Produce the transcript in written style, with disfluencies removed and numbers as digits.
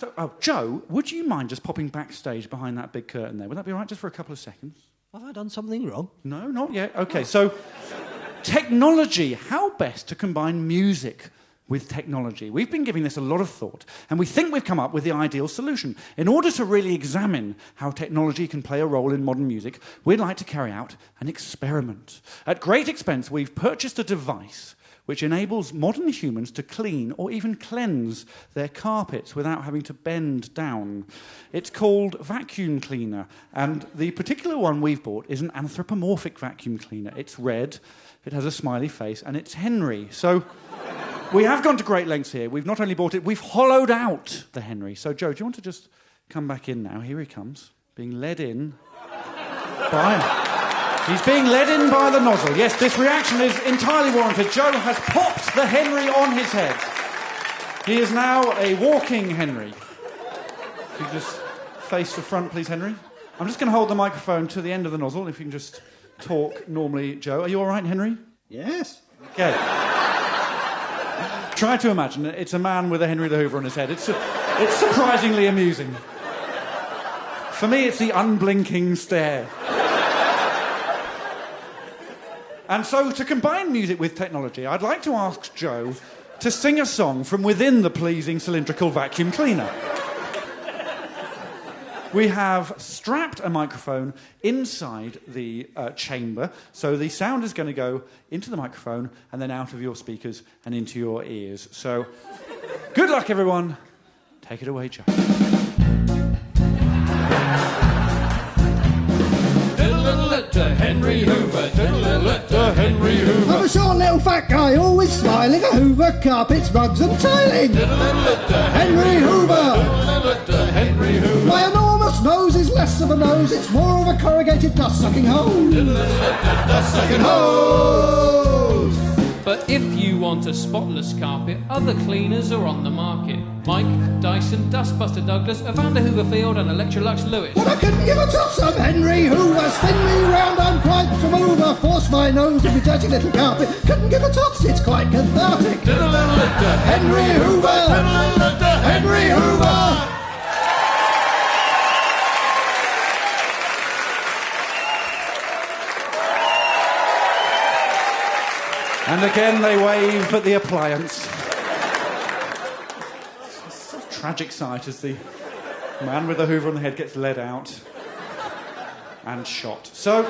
So, Joe, would you mind just popping backstage behind that big curtain there? Would that be all right, just for a couple of seconds? Have I done something wrong? No, not yet. OK, so technology. How best to combine music with technology? We've been giving this a lot of thought, and we think we've come up with the ideal solution. In order to really examine how technology can play a role in modern music, we'd like to carry out an experiment. At great expense, we've purchased a device which enables modern humans to clean or even cleanse their carpets without having to bend down. It's called vacuum cleaner, and the particular one we've bought is an anthropomorphic vacuum cleaner. It's red, it has a smiley face, and it's Henry. So we have gone to great lengths here. We've not only bought it, we've hollowed out the Henry. So, Joe, do you want to just come back in now? Here he comes, being led in by... He's being led in by the nozzle. Yes, this reaction is entirely warranted. Joe has popped the Henry on his head. He is now a walking Henry. If you just face the front, please, Henry. I'm just going to hold the microphone to the end of the nozzle, if you can just talk normally. Joe, are you all right, Henry? Yes. OK. Try to imagine it's a man with a Henry the Hoover on his head. It's surprisingly amusing. For me, it's the unblinking stare. And so, to combine music with technology, I'd like to ask Joe to sing a song from within the pleasing cylindrical vacuum cleaner. We have strapped a microphone inside the chamber, so the sound is going to go into the microphone and then out of your speakers and into your ears. So, good luck, everyone. Take it away, Joe. Henry Hoover, Henry Hoover. I'm a short little fat guy, always smiling. I hoover carpets, rugs and tiling. Henry Hoover, Henry Hoover. My enormous nose is less of a nose, it's more of a corrugated dust-sucking hole. Dust-sucking hose. But if you want a spotless carpet, other cleaners are on the market. Mike, Dyson, Dustbuster Douglas, Evander Hooverfield and Electrolux Lewis. But I couldn't give a toss of Henry Hoover. Spin me round, I'm quite from over. Force my nose in the dirty little carpet. Couldn't give a toss, it's quite cathartic. Henry Hoover, Henry Hoover. And again they wave at the appliance. It's a tragic sight as the man with the Hoover on the head gets led out and shot. So,